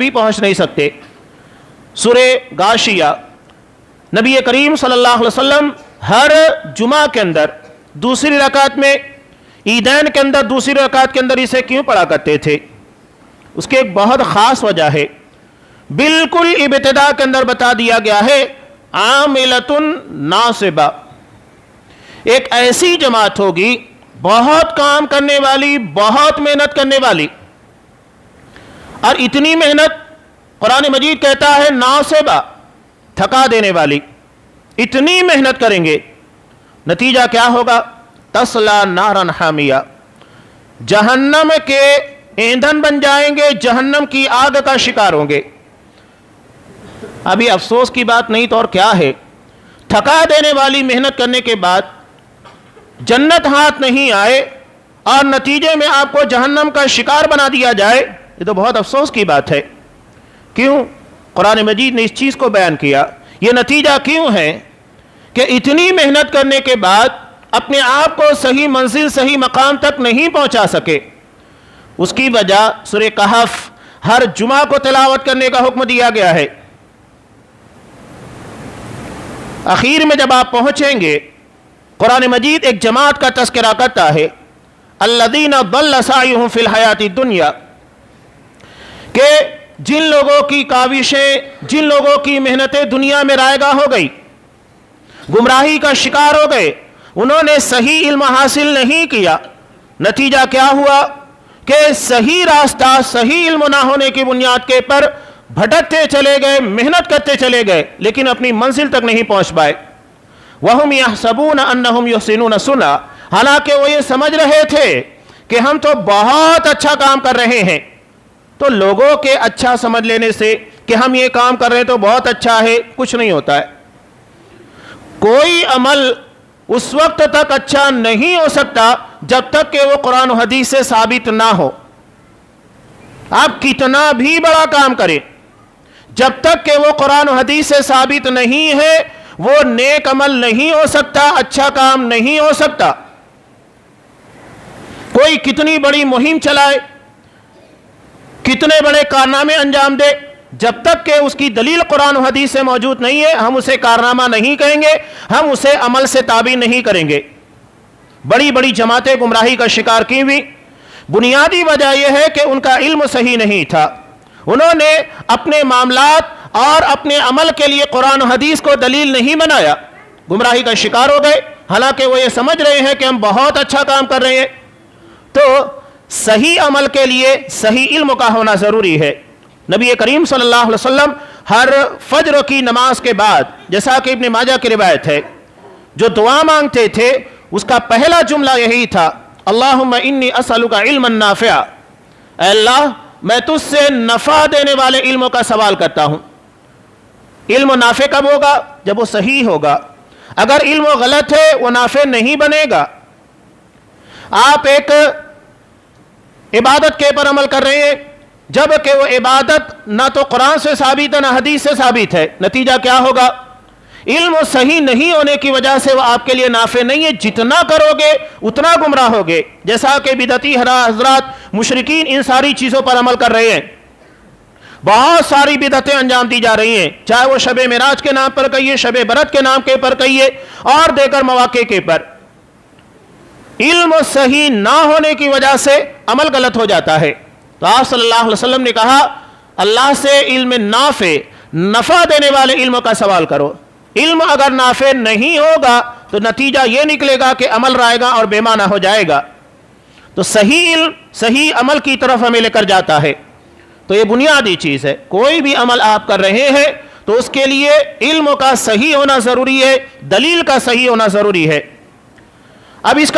भी पहुंच नहीं सकते। सूरे गाशिया, नबी करीम सल्लल्लाहु अलैहि वसल्लम हर जुमा के अंदर दूसरी रकात में, ईदैन के अंदर दूसरी रकात के अंदर इसे क्यों पढ़ा करते थे? उसकी एक बहुत ख़ास वजह है। बिल्कुल इब्तिदा के अंदर बता दिया गया है, आमिलतुन नासिबा, एक ऐसी जमात होगी बहुत काम करने वाली, बहुत मेहनत करने वाली। और इतनी मेहनत कुरान मजीद कहता है नासिबा, थका देने वाली। इतनी मेहनत करेंगे, नतीजा क्या होगा? तस्ला नारन हामिया, जहन्नम के ईंधन बन जाएंगे, जहन्नम की आग का शिकार होंगे। अभी अफसोस की बात नहीं तो और क्या है, थका देने वाली मेहनत करने के बाद जन्नत हाथ नहीं आए और नतीजे में आपको जहन्नम का शिकार बना दिया जाए, ये तो बहुत अफसोस की बात है। क्यों? कुरान मजीद ने इस चीज़ को बयान किया। ये नतीजा क्यों है कि इतनी मेहनत करने के बाद अपने आप को सही मंजिल, सही मकाम तक नहीं पहुंचा सके। उसकी वजह सूरह कहफ हर जुमा को तिलावत करने का हुक्म दिया गया है। आखिर में जब आप पहुंचेंगे, कुरान मजीद एक जमात का तज़किरा करता है, अल्लज़ीना दल्ल सायुहुम फिल हयाति दुनिया, कि जिन लोगों की काविशें, जिन लोगों की मेहनतें दुनिया में रायगा हो गई, गुमराही का शिकार हो गए, उन्होंने सही इल्म हासिल नहीं किया। नतीजा क्या हुआ कि सही रास्ता, सही इल्म ना होने की बुनियाद के पर भटकते चले गए, मेहनत करते चले गए, लेकिन अपनी मंजिल तक नहीं पहुंच पाए। वहुम यहसबून अन्नहुम युहसिनून सुन्ना, हालांकि वो ये समझ रहे थे कि हम तो बहुत अच्छा काम कर रहे हैं। तो लोगों के अच्छा समझ लेने से कि हम ये काम कर रहे हैं तो बहुत अच्छा है, कुछ नहीं होता है। कोई अमल उस वक्त तक अच्छा नहीं हो सकता जब तक कि वो कुरान और हदीस से साबित ना हो। आप कितना भी बड़ा काम करें, जब तक कि वो कुरान और हदीस से साबित नहीं है, वो नेक अमल नहीं हो सकता, अच्छा काम नहीं हो सकता। कोई कितनी बड़ी मुहिम चलाए, कितने बड़े कारनामे अंजाम दे, जब तक कि उसकी दलील कुरान और हदीस से मौजूद नहीं है, हम उसे कारनामा नहीं कहेंगे, हम उसे अमल से ताबीर नहीं करेंगे। बड़ी बड़ी जमातें गुमराही का शिकार की हुई, बुनियादी वजह यह है कि उनका इल्म सही नहीं था। उन्होंने अपने मामलात और अपने अमल के लिए कुरान और हदीस को दलील नहीं बनाया, गुमराही का शिकार हो गए। हालांकि वो ये समझ रहे हैं कि हम बहुत अच्छा काम कर रहे हैं। तो सही अमल के लिए सही इल्म का होना ज़रूरी है। नबी करीम सल्लल्लाहु अलैहि वसल्लम हर फज्र की नमाज के बाद, जैसा कि इब्न माजा की रिवायत है, जो दुआ मांगते थे उसका पहला जुमला यही था, अल्लाहुम्मा इन्नी असअलुका इल्मन नाफ़िआ, अल्लाह मैं तुझसे नफ़ा देने वाले इल्म का सवाल करता हूँ। इल्म नाफ़े कब होगा? जब वो सही होगा। अगर इल्म गलत है वो नाफ़े नहीं बनेगा। आप एक इबादत के पर अमल कर रहे हैं, जबकि वो इबादत ना तो कुरान से साबित है ना हदीस से साबित है, नतीजा क्या होगा? इल्म सही नहीं होने की वजह से वो आपके लिए नाफे नहीं है। जितना करोगे उतना गुमराह होगे। जैसा कि बिदती हजरात मुशरिकीन इन सारी चीज़ों पर अमल कर रहे हैं, बहुत सारी बिदतें अंजाम दी जा रही हैं, चाहे वो शब मेराज के नाम पर कहिए, शब बरत के नाम के पर कहिए और देकर मौके के पर। इल्म सही ना होने की वजह से अमल गलत हो जाता है। तो आप सल्लल्लाहु अलैहि वसल्लम ने कहा, अल्लाह से इल्म नाफे, नफ़ा देने वाले इल्म का सवाल करो। इल्म अगर नाफे नहीं होगा तो नतीजा ये निकलेगा कि अमल रहेगा और बेमाना हो जाएगा। तो सही इल्म सही अमल की तरफ हमें लेकर जाता है। तो ये बुनियादी चीज़ है। कोई भी अमल आप कर रहे हैं तो उसके लिए इल्म का सही होना ज़रूरी है, दलील का सही होना ज़रूरी है। अब इसका